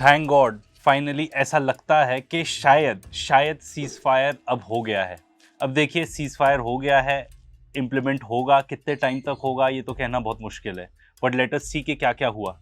Thank God finally ऐसा लगता है कि शायद सीज फायर अब हो गया है। अब देखिए सीज फायर हो गया है, इम्प्लीमेंट होगा, कितने टाइम तक होगा ये तो कहना बहुत मुश्किल है, बट लेट अस सी कि क्या क्या हुआ।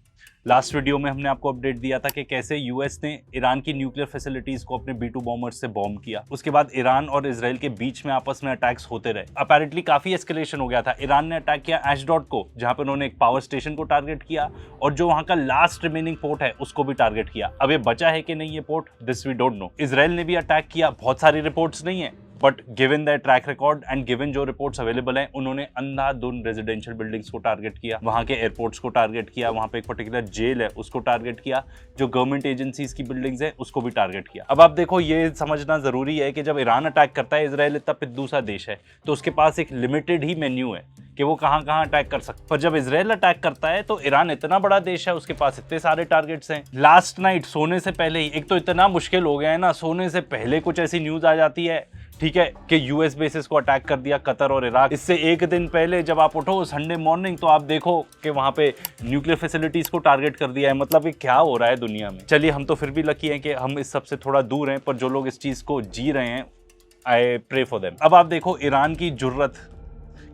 लास्ट वीडियो में हमने आपको अपडेट दिया था कि कैसे यूएस ने ईरान की न्यूक्लियर फैसिलिटीज को अपने B2 बॉम्बर्स से बॉम्ब किया। उसके बाद ईरान और इजराइल के बीच में आपस में अटैक्स होते रहे। अपेरेंटली काफी एस्केलेशन हो गया था। ईरान ने अटैक किया एशडॉट को, जहां पर उन्होंने एक पावर स्टेशन को टारगेट किया और जो वहां का लास्ट रिमेनिंग पोर्ट है उसको भी टारगेट किया। अब ये बचा है कि नहीं ये port, this we don't know. Israel ने भी अटैक किया, बहुत सारी रिपोर्ट्स नहीं है, but given the track record and given जो रिपोर्ट्स अवेलेबल हैं, उन्होंने अंधाधुंध रेजिडेंशियल बिल्डिंग्स को टारगेट किया, वहां के एयरपोर्ट्स को टारगेट किया, वहां पे एक पर्टिकुलर जेल है उसको टारगेट किया, जो गवर्नमेंट एजेंसीज की बिल्डिंग्स है उसको भी टारगेट किया। अब आप देखो ये समझना जरूरी है कि जब ईरान अटैक करता है, इजराइल इतना पिद्दू सा देश है तो उसके पास एक लिमिटेड ही मेन्यू है कि वो कहां कहां अटैक कर सकता है। पर जब इजराइल अटैक करता है तो ईरान इतना बड़ा देश है, उसके पास इतने सारे टारगेट्स हैं। लास्ट नाइट सोने से पहले ही, एक तो इतना मुश्किल हो गया है ना, सोने से पहले कुछ ऐसी न्यूज आ जाती है, ठीक है, कि यूएस बेसिस को अटैक कर दिया कतर और इराक। इससे एक दिन पहले जब आप उठो संडे मॉर्निंग तो आप देखो कि वहां पे न्यूक्लियर फैसिलिटीज को टारगेट कर दिया है। मतलब ये क्या हो रहा है दुनिया में। चलिए हम तो फिर भी लकी हैं कि हम इस सब से थोड़ा दूर हैं, पर जो लोग इस चीज को जी रहे हैं, आई प्रे फॉर देम। अब आप देखो ईरान की जुर्रत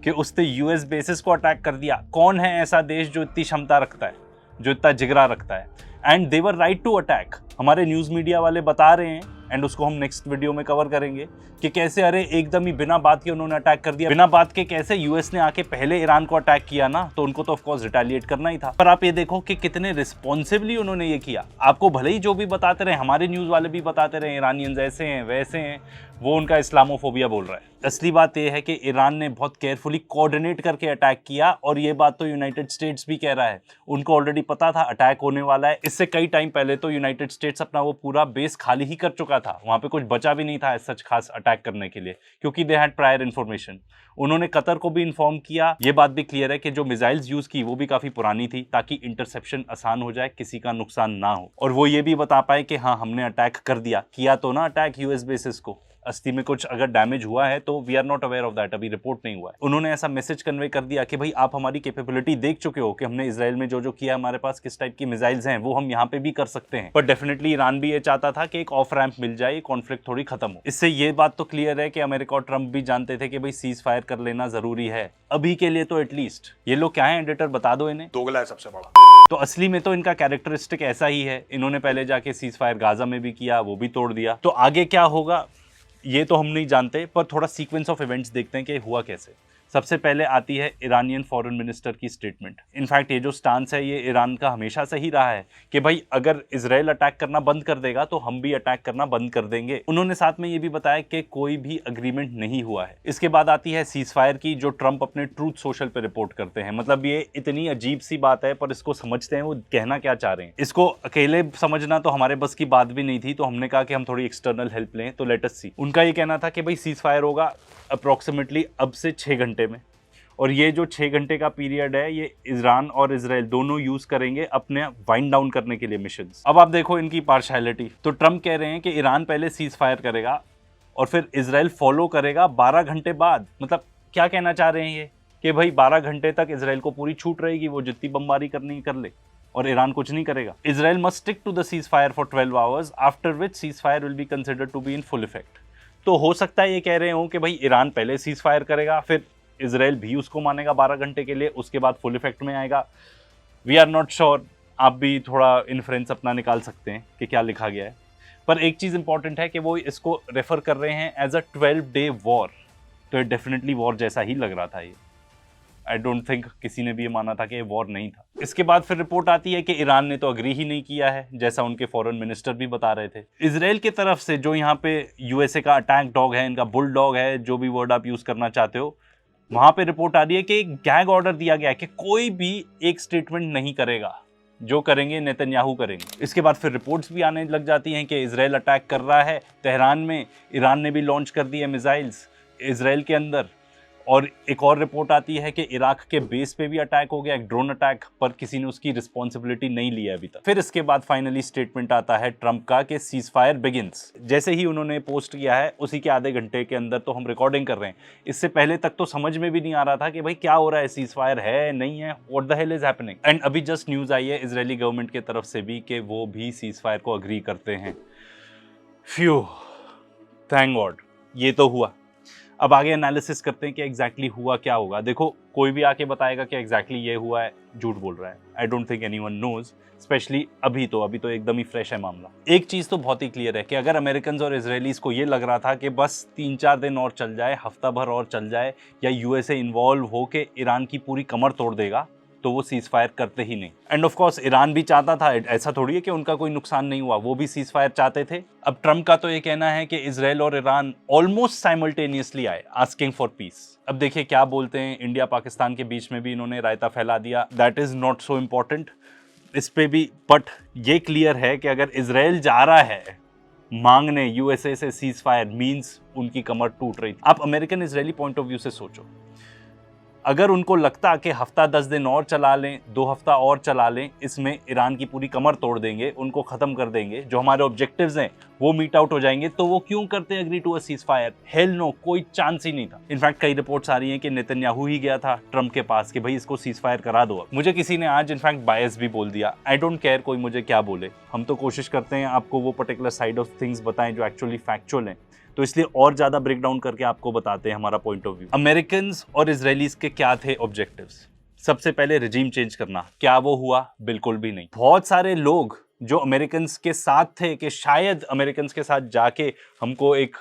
कि उसने यूएस बेसिस को अटैक कर दिया। कौन है ऐसा देश जो इतनी क्षमता रखता है, जो इतना जिगरा रखता है? And they were right to attack. हमारे न्यूज़ मीडिया वाले बता रहे हैं, एंड उसको हम नेक्स्ट वीडियो में कवर करेंगे कि कैसे अरे एकदम ही बिना बात के उन्होंने अटैक कर दिया। बिना बात के कैसे? यूएस ने आके पहले ईरान को अटैक किया ना, तो उनको तो ऑफ कोर्स रिटेलिएट करना ही था। पर आप ये देखो कि कितने रिस्पॉन्सिवली उन्होंने ये किया। आपको भले ही जो भी बताते रहे, हमारे न्यूज़ वाले भी बताते रहे ईरानियंस ऐसे हैं वैसे हैं, वो उनका इस्लामोफोबिया बोल रहा है। असली बात यह है कि ईरान ने बहुत केयरफुली कोऑर्डिनेट करके अटैक किया, और ये बात तो यूनाइटेड स्टेट्स भी कह रहा है। उनको ऑलरेडी पता था अटैक होने वाला है। इससे कई टाइम पहले तो यूनाइटेड स्टेट्स अपना वो पूरा बेस खाली ही कर चुका था। वहां पे कुछ बचा भी नहीं था सच खास अटैक करने के लिए, क्योंकि दे हैड प्रायर इन्फॉर्मेशन। उन्होंने कतर को भी इन्फॉर्म किया। ये बात भी क्लियर है कि जो मिसाइल्स यूज की वो भी काफी पुरानी थी, ताकि इंटरसेप्शन आसान हो जाए, किसी का नुकसान ना हो। और वो ये भी बता पाए कि हाँ हमने अटैक कर दिया। किया तो ना अटैक यूएस बेसिस को, अस्थि में कुछ अगर डैमेज हुआ है तो we are not aware of that, अभी रिपोर्ट नहीं हुआ है। उन्होंने ऐसा मैसेज कन्वे कर दिया कि भाई आप हमारी कैपेबिलिटी देख चुके हो कि हमने इजराइल में जो जो किया, हमारे पास किस टाइप की मिसाइल्स हैं, वो हम यहाँ पे भी कर सकते हैं। पर डेफिनेटली ईरान भी ये चाहता था कि एक ऑफ रैंप मिल जाए, कॉन्फ्लिक्ट थोड़ी खत्म हो। इससे ये बात तो क्लियर है कि अमेरिका और ट्रंप भी जानते थे कि भाई सीज फायर कर लेना जरूरी है अभी के लिए तो एटलीस्ट। ये लोग क्या है एडिटर, बता दो इन्हें। दोगला है सबसे बड़ा। तो असली में तो इनका कैरेक्टरिस्टिक ऐसा ही है। इन्होंने पहले जाके सीज फायर गाजा में भी किया, वो भी तोड़ दिया। तो आगे क्या होगा ये तो हम नहीं जानते, पर थोड़ा सीक्वेंस ऑफ इवेंट्स देखते हैं कि हुआ कैसे। सबसे पहले आती है ईरानियन फॉरेन मिनिस्टर की स्टेटमेंट। इनफैक्ट ये जो स्टांस है ये ईरान का हमेशा से ही रहा है कि भाई अगर इजराइल अटैक करना बंद कर देगा तो हम भी अटैक करना बंद कर देंगे। उन्होंने साथ में ये भी बताया कि कोई भी अग्रीमेंट नहीं हुआ है। इसके बाद आती है सीज फायर की, जो ट्रंप अपने ट्रूथ सोशल पे रिपोर्ट करते हैं। मतलब ये इतनी अजीब सी बात है, पर इसको समझते हैं वो कहना क्या चाह रहे हैं। इसको अकेले समझना तो हमारे बस की बात भी नहीं थी, तो हमने कहा कि हम थोड़ी एक्सटर्नल हेल्प लें। तो लेट अस सी। उनका ये कहना था कि भाई सीज फायर होगा अप्रोक्सीमेटली अब से 6 घंटे में, और ये जो 6 घंटे का पीरियड है ये ईरान और इजराइल दोनों यूज करेंगे अपने वाइंड डाउन करने के लिए मिशंस। अब आप देखो इनकी पार्शियलिटी। तो ट्रंप कह रहे हैं कि ईरान पहले सीज फायर करेगा और फिर इजराइल फॉलो करेगा 12 घंटे बाद। मतलब क्या कहना चाह रहे हैं ये कि भाई 12 घंटे तक इजराइल को पूरी छूट रहेगी, वो जितनी बमबारी करनी कर ले, और ईरान कुछ नहीं करेगा। Israel must stick to the ceasefire for 12 hours after which ceasefire will be considered to be in full effect. तो हो सकता है ये कह रहे हो कि भाई ईरान पहले सीज फायर करेगा, फिर इजराइल भी उसको मानेगा 12 घंटे के लिए, उसके बाद फुल इफेक्ट में आएगा। We are not sure. आप भी थोड़ा इन्फ्रेंस अपना निकाल सकते हैं कि क्या लिखा गया है। पर एक चीज़ इंपॉर्टेंट है कि वो इसको रेफर कर रहे हैं एज अ 12-day वॉर। तो ये डेफिनेटली वॉर जैसा ही लग रहा था ये। आई डोंट थिंक किसी ने भी ये माना था कि ये वॉर नहीं था। इसके बाद फिर रिपोर्ट आती है कि ईरान ने तो अग्री ही नहीं किया है, जैसा उनके फॉरेन मिनिस्टर भी बता रहे थे। इजराइल की तरफ से जो यहाँ पे यूएसए का अटैक डॉग है, इनका बुल डॉग है, जो भी वर्ड आप यूज करना चाहते हो, वहां पे रिपोर्ट आ रही है कि एक गैग ऑर्डर दिया गया है कि कोई भी एक स्टेटमेंट नहीं करेगा, जो करेंगे नेतन्याहू करेंगे। इसके बाद फिर रिपोर्ट्स भी आने लग जाती हैं कि इजराइल अटैक कर रहा है तेहरान में, ईरान ने भी लॉन्च कर दिए मिसाइल्स इजराइल के अंदर। और एक और रिपोर्ट आती है कि इराक के बेस पे भी अटैक हो गया, एक ड्रोन अटैक, पर किसी ने उसकी रिस्पॉन्सिबिलिटी नहीं ली है अभी तक। फिर इसके बाद फाइनली स्टेटमेंट आता है ट्रंप का कि सीज फायर बिगिंस। जैसे ही उन्होंने पोस्ट किया है उसी के आधे घंटे के अंदर तो हम रिकॉर्डिंग कर रहे हैं, इससे पहले तक तो समझ में भी नहीं आ रहा था कि भाई क्या हो रहा है, सीज फायर है नहीं है, what the hell is happening. And अभी जस्ट न्यूज आई है इजरायली गवर्नमेंट की तरफ से भी कि वो भी सीज फायर को अग्री करते हैं। फ्यू, थैंक गॉड, ये तो हुआ। अब आगे एनालिसिस करते हैं कि एग्जैक्टली हुआ क्या होगा। देखो, कोई भी आके बताएगा कि एग्जैक्टली ये हुआ है, झूठ बोल रहा है। I don't think anyone knows, specially अभी तो एकदम ही फ्रेश है मामला। एक चीज़ तो बहुत ही क्लियर है कि अगर अमेरिकन और इजरायलीज को ये लग रहा था कि बस 3-4 दिन और चल जाए, हफ्ता भर और चल जाए, या यूएसए इन्वॉल्व हो के ईरान की पूरी कमर तोड़ देगा, तो वो सीज फायर करते ही नहीं। एंड ऑफ कोर्स ईरान भी चाहता था, ऐसा थोड़ी है कि उनका कोई नुकसान नहीं हुआ, वो भी सीज फायर चाहते थे। अब ट्रंप का तो ये कहना है कि इजराइल और ईरान ऑलमोस्ट साइमल्टेनियसली आए आस्किंग फॉर पीस। अब देखिए क्या बोलते हैं, इंडिया पाकिस्तान के बीच में भी इन्होंने रायता फैला दिया, that is not so important इस पे भी। बट ये क्लियर है कि अगर इजराइल जा रहा है मांगने यूएसए से सीज फायर, मीन्स उनकी कमर टूट रही थी। आप American Israeli point of view से सोचो, अगर उनको लगता कि हफ्ता 10 दिन और चला लें, 2 हफ्ता और चला लें, इसमें ईरान की पूरी कमर तोड़ देंगे, उनको खत्म कर देंगे, जो हमारे ऑब्जेक्टिव्स हैं वो मीट आउट हो जाएंगे, तो वो क्यों करते agree to a ceasefire? Hell no, कोई चांस ही नहीं था। इनफैक्ट कई रिपोर्ट्स आ रही हैं कि नेतन्याहू ही गया था ट्रंप के पास कि भाई इसको सीज फायर करा दो। मुझे किसी ने आज इनफैक्ट बायस भी बोल दिया, आई डोंट केयर कोई मुझे क्या बोले, हम तो कोशिश करते हैं आपको वो पर्टिकुलर साइड ऑफ थिंग्स बताएं जो एक्चुअली फैक्चुअल हैं, तो इसलिए और ज्यादा ब्रेक डाउन करके आपको बताते हैं हमारा पॉइंट ऑफ व्यू। अमेरिकन और इजरायलीज के क्या थे ऑब्जेक्टिव्स? सबसे पहले रिजीम चेंज करना। क्या वो हुआ? बिल्कुल भी नहीं। बहुत सारे लोग जो अमेरिकन के साथ थे कि शायद अमेरिकन के साथ जाके हमको एक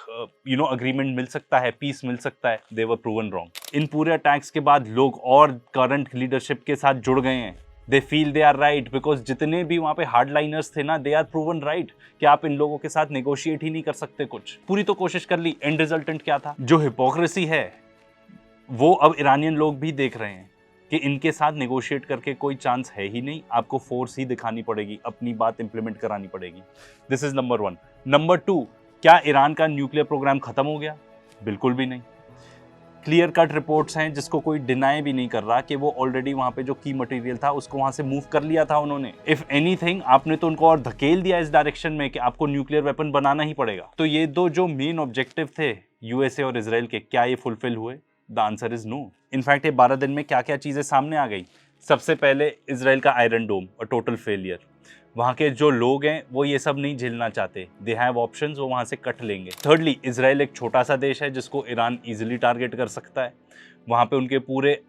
अग्रीमेंट मिल सकता है, पीस मिल सकता है, दे वर प्रूवन रॉन्ग। इन पूरे अटैक्स के बाद लोग और करंट लीडरशिप के साथ जुड़ गए हैं। They feel they are right, because जितने भी वहां पे हार्डलाइनर्स थे ना, दे आर प्रूवन राइट कि आप इन लोगों के साथ नेगोशिएट ही नहीं कर सकते कुछ। पूरी तो कोशिश कर ली, एंड रिजल्टेंट क्या था? जो हिपोक्रेसी है वो अब ईरानियन लोग भी देख रहे हैं कि इनके साथ नेगोशिएट करके कोई चांस है ही नहीं, आपको फोर्स ही दिखानी पड़ेगी, अपनी बात इंप्लीमेंट करानी पड़ेगी। This is number 1। नंबर 2, क्या ईरान का न्यूक्लियर प्रोग्राम खत्म हो गया? बिल्कुल भी नहीं। क्लियर कट रिपोर्ट्स हैं जिसको कोई डिनाई भी नहीं कर रहा कि वो ऑलरेडी वहां पे जो की मटेरियल था उसको वहां से मूव कर लिया था उन्होंने। इफ एनीथिंग, आपने तो उनको और धकेल दिया इस डायरेक्शन में कि आपको न्यूक्लियर वेपन बनाना ही पड़ेगा। तो ये दो जो मेन ऑब्जेक्टिव थे यूएसए और इजराइल के, क्या ये फुलफिल हुए? The answer is no. In fact ये 12 दिन में क्या क्या चीजें सामने आ गई। सबसे पहले इजराइल का iron dome, a total failure. वहाँ के जो लोग हैं वो ये सब नहीं झेलना चाहते, दे हैव ऑप्शंस, वो वहाँ से कट लेंगे। थर्डली, इजराइल एक छोटा सा देश है जिसको ईरान इजीली टारगेट कर सकता है। वहाँ पे उनके पूरे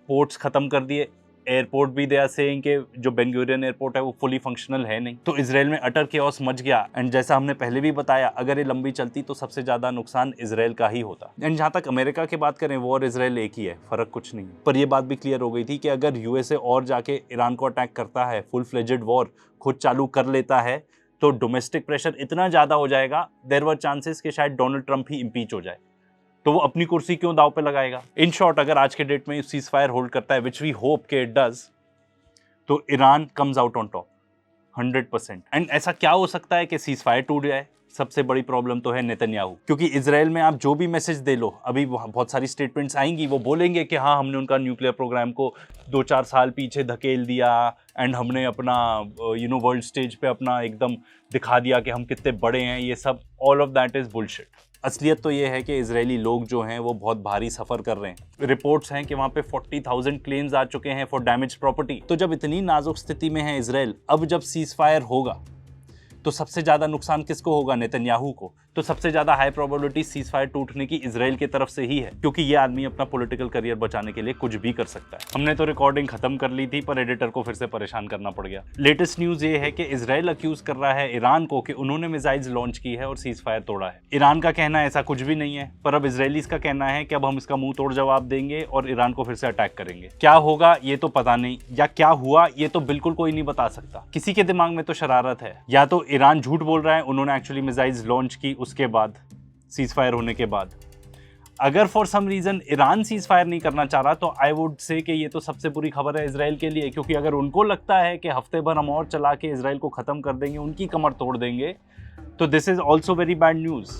पोर्ट्स खत्म कर दिए, एयरपोर्ट भी दे आर सेइंग कि जो बेंगुरियन एयरपोर्ट है वो फुली फंक्शनल है नहीं। तो इजराइल में अटर केओस मच गया। एंड जैसा हमने पहले भी बताया, अगर ये लंबी चलती तो सबसे ज्यादा नुकसान इजराइल का ही होता। एंड जहाँ तक अमेरिका की बात करें, वो और इजराइल एक ही है, फर्क कुछ नहीं है। पर ये बात भी क्लियर हो गई थी कि अगर यूएसए और जाके ईरान को अटैक करता है, फुल फ्लेजेड वॉर खुद चालू कर लेता है, तो डोमेस्टिक प्रेशर इतना ज्यादा हो जाएगा, देयर वर चांसेस कि शायद डोनाल्ड ट्रंप ही इंपीच हो जाए। तो वो अपनी कुर्सी क्यों दाव पे लगाएगा? इन शॉर्ट, अगर आज के डेट में सीज फायर होल्ड करता है, विच वी होप के इट डज, तो Iran comes out on top 100%। And ऐसा क्या हो सकता है कि सीज फायर टूट जाए? सबसे बड़ी प्रॉब्लम तो है नेतन्याहू, क्योंकि इजराइल में आप जो भी मैसेज दे लो, अभी बहुत सारी स्टेटमेंट्स आएंगी, वो बोलेंगे कि हाँ हमने उनका न्यूक्लियर प्रोग्राम को 2-4 साल पीछे धकेल दिया एंड हमने अपना वर्ल्ड स्टेज पे अपना एकदम दिखा दिया कि हम कितने बड़े हैं। ये सब all of that is bullshit. असलियत तो ये है कि इजरायली लोग जो हैं वो बहुत भारी सफ़र कर रहे हैं। रिपोर्ट्स हैं कि वहाँ पे 40,000 क्लेम्स आ चुके हैं फॉर डैमेज प्रॉपर्टी। तो जब इतनी नाजुक स्थिति में है इजराइल, अब जब सीज फायर होगा तो सबसे ज़्यादा नुकसान किसको होगा? नेतन्याहू को। तो सबसे ज़्यादा हाई प्रोबेबिलिटी सीज फायर टूटने की इजराइल की तरफ से ही है, क्योंकि ये आदमी अपना पॉलिटिकल करियर बचाने के लिए कुछ भी कर सकता है। हमने तो रिकॉर्डिंग खत्म कर ली थी, पर एडिटर को फिर से परेशान करना पड़ गया। लेटेस्ट न्यूज़ ये है कि इजराइल अक्यूज कर रहा है ईरान को कि उन्होंने मिसाइल्स लॉन्च की है और सीज फायर तोड़ा है। ईरान का कहना है ऐसा कुछ भी नहीं है, पर अब इजरायलीज का कहना है कि अब हम इसका मुंह तोड़ जवाब देंगे और ईरान को फिर से अटैक करेंगे। क्या होगा ये तो पता नहीं, या क्या हुआ ये तो बिल्कुल कोई नहीं बता सकता। किसी के दिमाग में तो शरारत है, या तो ईरान झूठ बोल रहा है, उन्होंने एक्चुअली मिसाइल्स लॉन्च की उसके बाद, सीज फायर होने के बाद। अगर for some reason Iran ceasefire नहीं करना चाह रहा, तो आई वुड से कि ये तो सबसे बुरी खबर है इजराइल के लिए, क्योंकि अगर उनको लगता है कि हफ्ते भर हम और चला के इजराइल को खत्म कर देंगे, उनकी कमर तोड़ देंगे, तो this is also very bad news.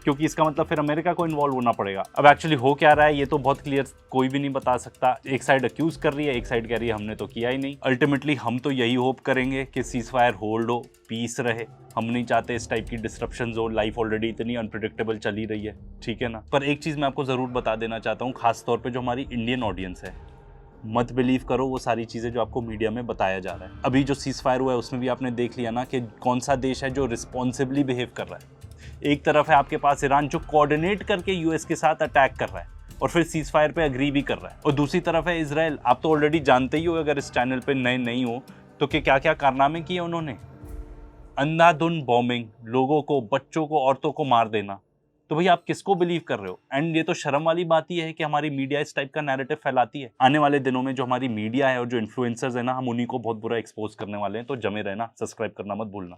क्योंकि इसका मतलब फिर अमेरिका को इन्वॉल्व होना पड़ेगा। अब एक्चुअली हो क्या रहा है ये तो बहुत क्लियर कोई भी नहीं बता सकता। एक साइड अक्यूज कर रही है, एक साइड कह रही है हमने तो किया ही नहीं। अल्टीमेटली हम तो यही होप करेंगे कि सीज फायर होल्ड हो, पीस रहे। हम नहीं चाहते इस टाइप की डिस्ट्रप्शन हो, लाइफ ऑलरेडी इतनी अनप्रिडिक्टेबल चली रही है, ठीक है ना। पर एक चीज मैं आपको जरूर बता देना चाहता हूँ, खास तौर पे जो हमारी इंडियन ऑडियंस है, मत बिलीव करो वो सारी चीज़ें जो आपको मीडिया में बताया जा रहा है। अभी जो सीज फायर हुआ है उसमें भी आपने देख लिया ना कि कौन सा देश है जो रिस्पॉन्सिबली बिहेव कर रहा है। एक तरफ है आपके पास ईरान जो कोऑर्डिनेट करके यूएस के साथ अटैक कर रहा है और फिर सीज फायर पे अग्री भी कर रहा है, और दूसरी तरफ है इजराइल। आप तो ऑलरेडी जानते ही हो, अगर इस चैनल पे नए नहीं हो तो कि क्या क्या कारनामे किए उन्होंने। अंधाधुंध बॉम्बिंग, लोगों को, बच्चों को, औरतों को मार देना। तो भैया आप किसको बिलीव कर रहे हो? एंड ये तो शर्म वाली बात ही है कि हमारी मीडिया इस टाइप का नैरेटिव फैलाती है। आने वाले दिनों में जो हमारी मीडिया है और जो इन्फ्लुएंसर्स है ना, हम उन्हीं को बहुत बुरा एक्सपोज करने वाले हैं। तो जमे रहना, सब्सक्राइब करना मत भूलना।